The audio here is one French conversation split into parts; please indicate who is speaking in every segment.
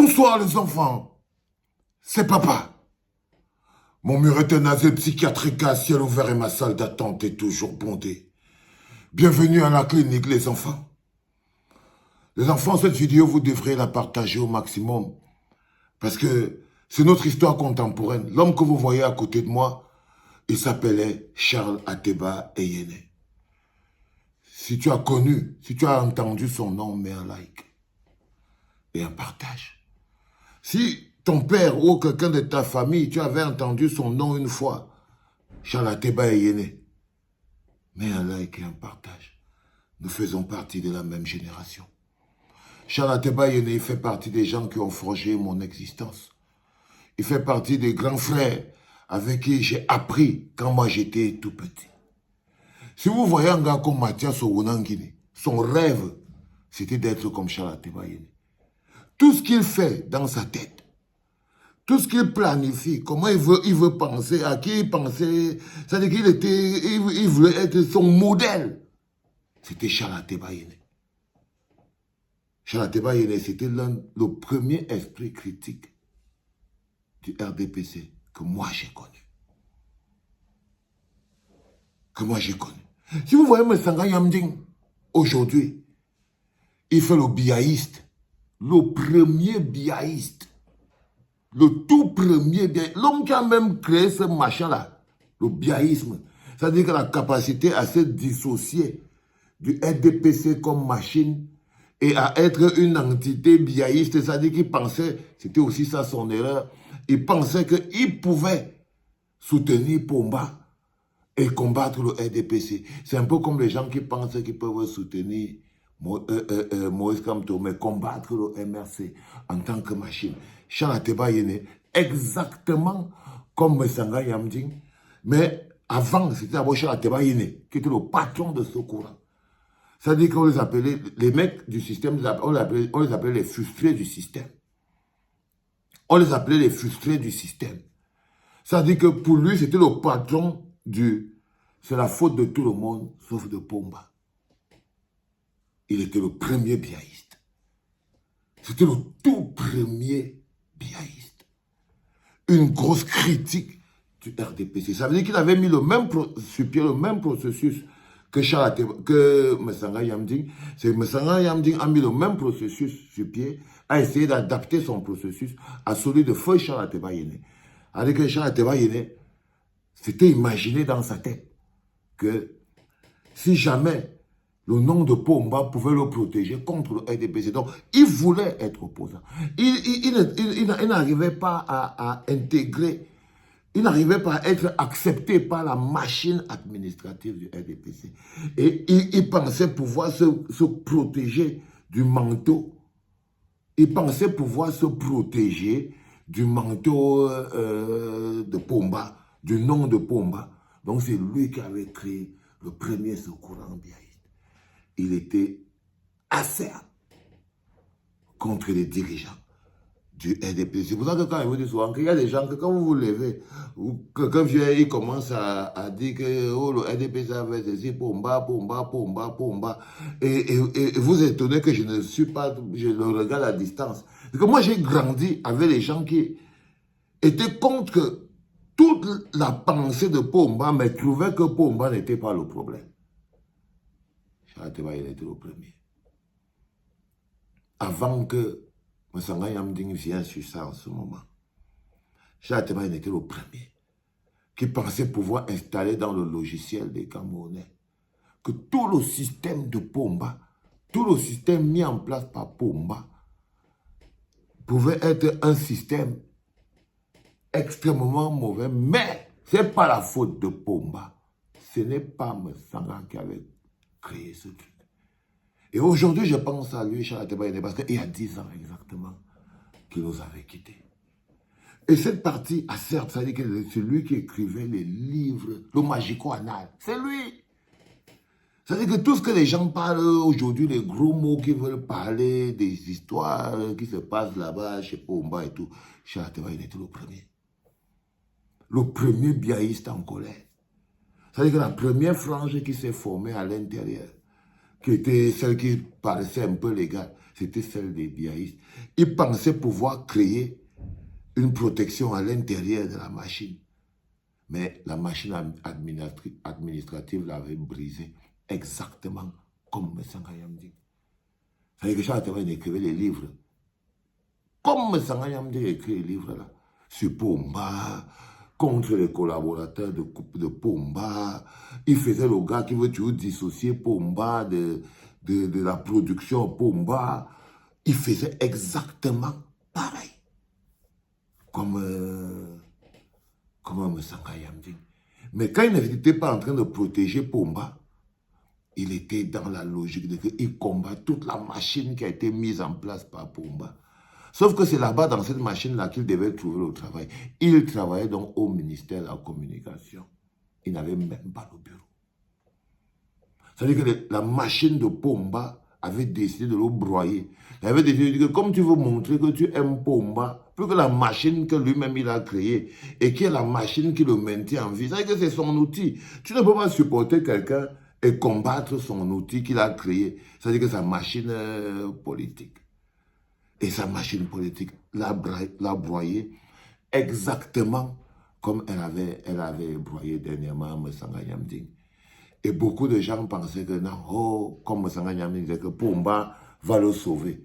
Speaker 1: Bonsoir les enfants, c'est papa. Mon mur est un asile psychiatrique à ciel ouvert et ma salle d'attente est toujours bondée. Bienvenue à la clinique les enfants. Les enfants, cette vidéo, vous devrez la partager au maximum parce que c'est notre histoire contemporaine. L'homme que vous voyez à côté de moi, il s'appelait Charles Ateba Eyene. Si tu as connu, si tu as entendu son nom, mets un like et un partage. Si ton père ou quelqu'un de ta famille, tu avais entendu son nom une fois, Charles Ateba Eyene, mets un like et un partage. Nous faisons partie de la même génération. Charles Ateba Eyene fait partie des gens qui ont forgé mon existence. Il fait partie des grands frères avec qui j'ai appris quand moi j'étais tout petit. Si vous voyez un gars comme Mathias Owunangini, son rêve, c'était d'être comme Charles Ateba Eyene. Tout ce qu'il fait dans sa tête, tout ce qu'il planifie, comment il veut penser, à qui il pensait, c'est-à-dire il voulait être son modèle. C'était Charles Ateba Eyene. Charles Ateba Eyene, c'était le premier esprit critique du RDPC que moi j'ai connu. Si vous voyez Messanga Yamding, aujourd'hui, il fait le biaïste, le premier biaïste, le tout premier biaïste, l'homme qui a même créé ce machin-là, le biaïsme, c'est-à-dire que la capacité à se dissocier du RDPC comme machine et à être une entité biaïste, c'est-à-dire qu'il pensait, c'était aussi ça son erreur, il pensait qu'il pouvait soutenir Pomba et combattre le RDPC. C'est un peu comme les gens qui pensent qu'ils peuvent soutenir Moïse Kamto, mais combattre le MRC en tant que machine. Charles Ateba Eyene, exactement comme Messanga Yamding, mais avant, c'était d'abord Charles Ateba Eyene qui était le patron de ce courant. C'est-à-dire qu'on les appelait, les mecs du système, on les appelait les frustrés du système. On les appelait les frustrés du système. C'est-à-dire que pour lui, c'était le patron c'est la faute de tout le monde, sauf de Pomba. Il était le premier biaïste. C'était le tout premier biaïste. Une grosse critique du RDPC. Ça veut dire qu'il avait mis sur pied le même processus que Messanga Yamding. C'est Messanga Yamding a mis le même processus sur pied, a essayé d'adapter son processus à celui de feu Charles Ateba Eyene. Avec que Charles Ateba Eyene, c'était imaginé dans sa tête que si jamais le nom de Pomba pouvait le protéger contre le RDPC. Donc, il voulait être opposant. Il n'arrivait pas à intégrer, il n'arrivait pas à être accepté par la machine administrative du RDPC. Et il pensait pouvoir se protéger du manteau. Il pensait pouvoir se protéger du manteau de Pomba, du nom de Pomba. Donc, c'est lui qui avait créé le premier secours en biaïste. Il était acerbe contre les dirigeants du RDP. C'est pour ça que quand il vous dit souvent qu'il y a des gens que quand vous vous levez, ou quelqu'un vient, il commence à dire que oh, le RDP ça va ceci, Pomba. Et vous étonnez que je ne suis pas, je le regarde à distance. Parce que moi j'ai grandi avec les gens qui étaient contre toute la pensée de Pomba, mais trouvaient que Pomba n'était pas le problème. Charles Ateba Eyene était le premier. Avant que Messanga Yamding vienne sur ça en ce moment, Charles Ateba Eyene était le premier qui pensait pouvoir installer dans le logiciel des Camerounais que tout le système de Pomba, tout le système mis en place par Pomba, pouvait être un système extrêmement mauvais, mais ce n'est pas la faute de Pomba. Ce n'est pas Messanga qui avait créé ce truc. Et aujourd'hui, je pense à lui, Charles Ateba Eyene, parce qu'il y a 10 ans exactement qu'il nous avait quittés. Et cette partie acerbe, ça veut dire que c'est lui qui écrivait les livres, le magico-anal. C'est lui. Ça veut dire que tout ce que les gens parlent aujourd'hui, les gros mots qui veulent parler, des histoires qui se passent là-bas, chez Pomba et tout, Charles Ateba Eyene était le premier. Le premier biaïste en colère. Ça veut dire que la première frange qui s'est formée à l'intérieur, qui était celle qui paraissait un peu légale, c'était celle des biaïstes, il pensait pouvoir créer une protection à l'intérieur de la machine. Mais la machine administrative l'avait brisé exactement comme Messanga Yamding. C'est-à-dire que Charles Thébaïne écrivait les livres. Comme Messanga Yamding écrit les livres là. Sur Pomba, contre les collaborateurs de Pomba. Il faisait le gars qui veut toujours dissocier Pomba de la production Pomba. Il faisait exactement pareil. Comme Messanga Yamding. Mais quand il n'était pas en train de protéger Pomba, il était dans la logique de qu'il combat toute la machine qui a été mise en place par Pomba. Sauf que c'est là-bas, dans cette machine-là, qu'il devait trouver le travail. Il travaillait donc au ministère de la Communication. Il n'avait même pas le bureau. C'est-à-dire que la machine de Pomba avait décidé de le broyer. Il avait décidé de dire que comme tu veux montrer que tu aimes Pomba, plus que la machine que lui-même il a créée, et qui est la machine qui le maintient en vie, c'est-à-dire que c'est son outil. Tu ne peux pas supporter quelqu'un et combattre son outil qu'il a créé. C'est-à-dire que sa machine politique. Et sa machine politique l'a broyé exactement comme elle avait broyé dernièrement Messanga Yamding. Et beaucoup de gens pensaient que non, comme Messanga Yamding disait que Pomba va le sauver.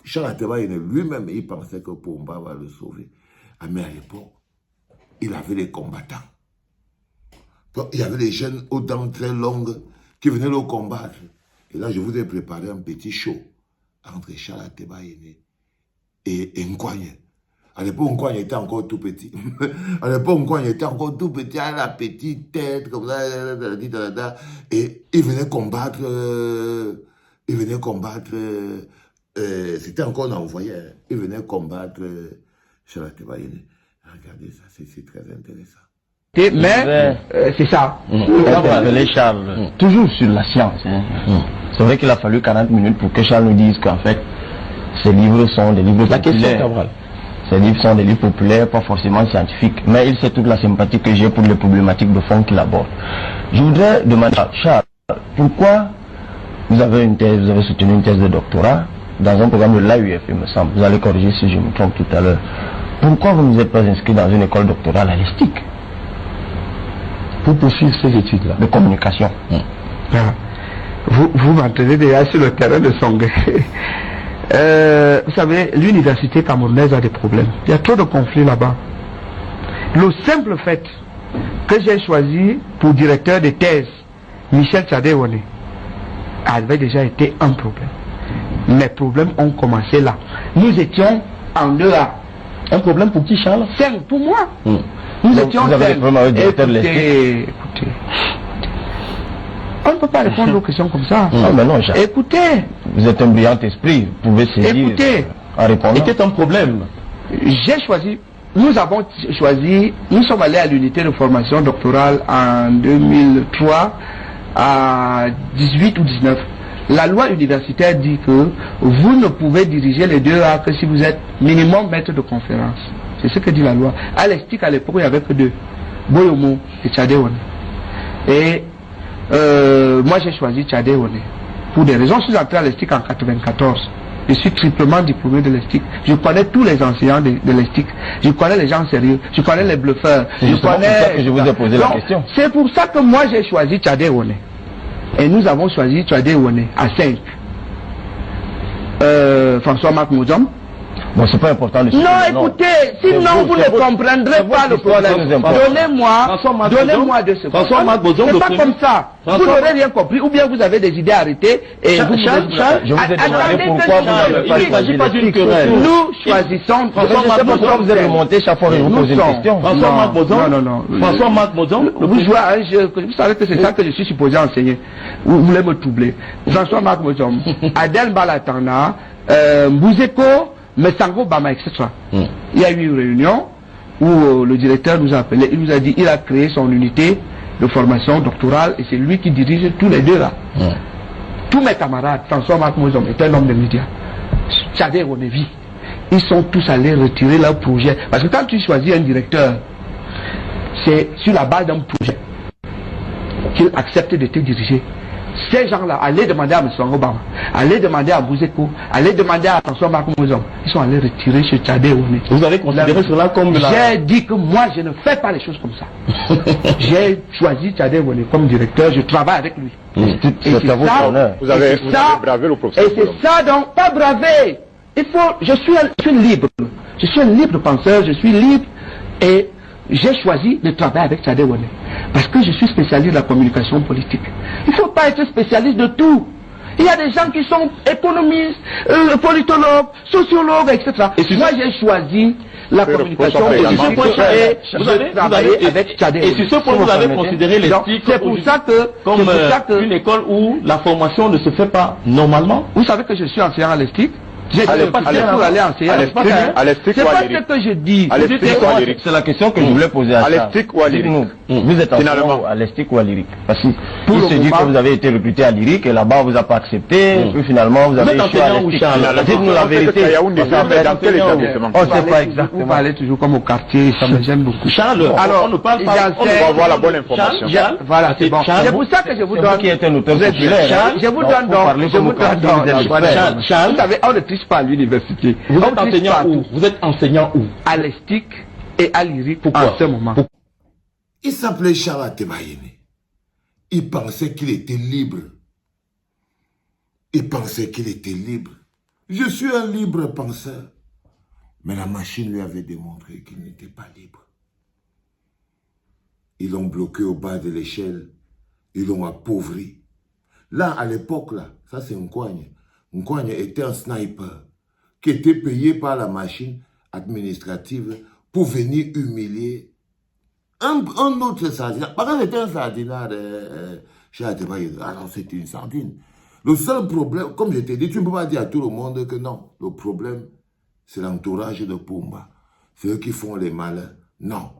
Speaker 1: Charles Thébaïne lui-même, il pensait que Pomba va le sauver. Mais à l'époque, il avait les combattants. Donc, il y avait des jeunes aux dents très longues qui venaient le combattre. Et là, je vous ai préparé un petit show entre Charles Thébaïne et Nkwagne. À l'époque, Nkwagne était encore tout petit. À l'époque, Nkwagne était encore tout petit, avec la petite tête, comme ça, et il venait combattre, c'était encore un envoyé, il venait combattre Charles Thébaïne. Regardez ça, c'est très intéressant.
Speaker 2: Mais c'est ça.
Speaker 3: Charles. Toujours sur la science. C'est vrai qu'il a fallu 40 minutes pour que Charles nous dise qu'en fait, ces livres sont des livres populaires. Ces livres sont des livres populaires, pas forcément scientifiques. Mais il sait toute la sympathie que j'ai pour les problématiques de fond qu'il aborde. Je voudrais demander à Charles, pourquoi vous avez soutenu une thèse de doctorat dans un programme de l'AUF, il me semble. Vous allez corriger si je me trompe tout à l'heure. Pourquoi vous ne vous êtes pas inscrit dans une école doctorale à l'ESTIC
Speaker 2: pour poursuivre ces études-là
Speaker 3: de communication?
Speaker 2: Vous m'entraînez déjà sur le terrain de Songhai. Vous savez, l'université camerounaise a des problèmes. Il y a trop de conflits là-bas. Le simple fait que j'ai choisi pour directeur de thèse Michel Tchadéouane avait déjà été un problème. Les problèmes ont commencé là. Nous étions en 2A.
Speaker 3: Un problème pour qui, Charles?
Speaker 2: 5 pour moi. Nous étions
Speaker 3: vous avez vraiment
Speaker 2: écoutez, on ne peut pas répondre aux questions comme ça.
Speaker 3: Non, mais non, Charles.
Speaker 2: Écoutez.
Speaker 3: Vous êtes un brillant esprit. Vous pouvez saisir en répondant.
Speaker 2: C'était un problème. J'ai choisi, nous avons choisi, nous sommes allés à l'unité de formation doctorale en 2003 à 18 ou 19. La loi universitaire dit que vous ne pouvez diriger les 2A que si vous êtes minimum maître de conférence. C'est ce que dit la loi. À l'ESTIC, à l'époque, il n'y avait que 2. Boyomo et Tchadéouane. Et moi, j'ai choisi Tchadéouane. Pour des raisons, je suis entré à l'ESTIC en 1994. Je suis triplement diplômé de l'ESTIC. Je connais tous les enseignants de l'ESTIC. Je connais les gens sérieux. Je connais les bluffeurs.
Speaker 3: C'est pour ça que je vous ai posé la question.
Speaker 2: C'est pour ça que moi, j'ai choisi Tchadéouane. Et nous avons choisi Tchadéouane à 5. François-Marc Mouzom.
Speaker 3: Bon, c'est pas important de
Speaker 2: Non, écoutez, sinon vous ne comprendrez pas le problème. Donnez-moi 2 secondes.
Speaker 3: François-Marc Mouzom.
Speaker 2: C'est pas comme ça. Vous n'aurez rien compris, ou bien vous avez des idées arrêtées et vous
Speaker 3: je vous ai demandé pourquoi vous n'avez pas choisi l'ESTIC.
Speaker 2: Nous choisissons.
Speaker 3: Pourquoi vous avez remonté chaque fois que je vous pose une question?
Speaker 2: François-Marc Mouzom. Non.
Speaker 3: François-Marc Mouzom.
Speaker 2: Vous jouez à un jeu, vous savez que c'est ça que je suis supposé enseigner. Vous voulez me troubler. François-Marc Mouzom, Adel Balatana, Bouzeko, Messango Bama, etc. Il y a eu une réunion où le directeur nous a appelé, il nous a dit, il a créé son unité de formation doctorale et c'est lui qui dirige tous les 2 là. Tous mes camarades, François-Marc Mouzom est un homme de médias. Tchadé Ronevi, ils sont tous allés retirer leur projet. Parce que quand tu choisis un directeur, c'est sur la base d'un projet qu'il accepte de te diriger. Ces gens-là, allez demander à M. Obama, allez demander à Bouzeko, allez demander à François Marc-Mozon. Ils sont allés retirer chez Tchadé Ouane.
Speaker 3: Vous avez considéré cela comme
Speaker 2: J'ai dit que moi, je ne fais pas les choses comme ça. J'ai choisi Tchadé Ouane comme directeur, je travaille avec lui.
Speaker 3: C'est à votre honneur.
Speaker 4: Vous avez bravé le professeur.
Speaker 2: Et c'est ça donc, pas braver. Je suis libre. Je suis un libre penseur, je suis libre et j'ai choisi de travailler avec Tchadé Ouane. Parce que je suis spécialiste de la communication politique. Il ne faut pas être spécialiste de tout. Il y a des gens qui sont économistes, politologues, sociologues, etc. Et moi j'ai choisi la communication politique et je travaille avec Tchadé Ouane.
Speaker 3: Et sur ce point, vous avez considéré les STIC comme une école où la formation ne se fait pas normalement.
Speaker 2: Vous savez que je suis enseignant à l'ESTIC. J'ai pour aller enseigner à l'ESTIC. C'est pas ce que je dis.
Speaker 3: C'est la question que je voulais poser à
Speaker 4: l'ESTIC ou à l'IRIC.
Speaker 3: Vous êtes enseignant à l'ESTIC ou à l'IRIC? Parce qu'il se dit que vous avez été recruté à l'IRIC et là-bas on vous a pas accepté. Puis finalement vous avez échoué à l'ESTIC. Dites-nous la vérité. On ne sait pas exactement.
Speaker 2: Vous parlez toujours comme au quartier, ça me gêne beaucoup.
Speaker 3: Charles, on ne parle pas.
Speaker 4: On doit avoir la bonne information.
Speaker 2: Voilà, c'est bon. C'est pour ça que je vous donne.
Speaker 3: Qui est un auteur populaire.
Speaker 2: Je vous donne donc. Charles, vous savez, on ne triche pas à l'université.
Speaker 3: Vous êtes enseignant où? Vous êtes enseignant où?
Speaker 2: À l'ESTIC et à l'IRIC en ce moment.
Speaker 1: Il s'appelait Charles Tebayene. Il pensait qu'il était libre. Il pensait qu'il était libre. Je suis un libre penseur. Mais la machine lui avait démontré qu'il n'était pas libre. Ils l'ont bloqué au bas de l'échelle. Ils l'ont appauvri. Là, à l'époque, là, ça c'est Nkwagne. Nkwagne était un sniper qui était payé par la machine administrative pour venir humilier un autre sardinat. Parce que c'était un sardinat alors c'était une sardine. Le seul problème, comme je t'ai dit, tu ne peux pas dire à tout le monde que non. Le problème, c'est l'entourage de Pumba. C'est eux qui font les malins. Non.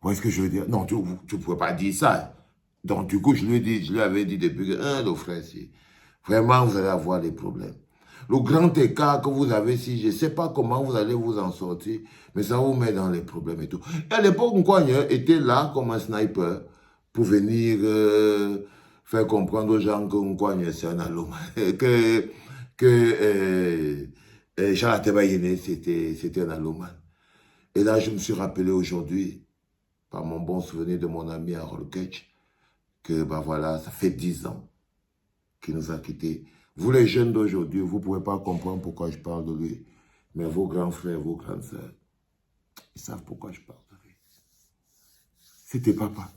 Speaker 1: Vous voyez ce que je veux dire? Non, tu ne peux pas dire ça. Donc du coup, je lui avais dit depuis que, le frère, vraiment, vous allez avoir des problèmes. Le grand écart que vous avez, si je ne sais pas comment vous allez vous en sortir, mais ça vous met dans les problèmes et tout. Et à l'époque, Nkwagne était là comme un sniper pour venir faire comprendre aux gens que Nkwagne c'est un allemand, que Charles Tebayene c'était un allemand. Et là, je me suis rappelé aujourd'hui, par mon bon souvenir de mon ami Harold Ketch, que bah voilà, ça fait 10 ans qu'il nous a quittés. Vous les jeunes d'aujourd'hui, vous ne pouvez pas comprendre pourquoi je parle de lui. Mais vos grands frères, vos grandes sœurs, ils savent pourquoi je parle de lui. C'était papa.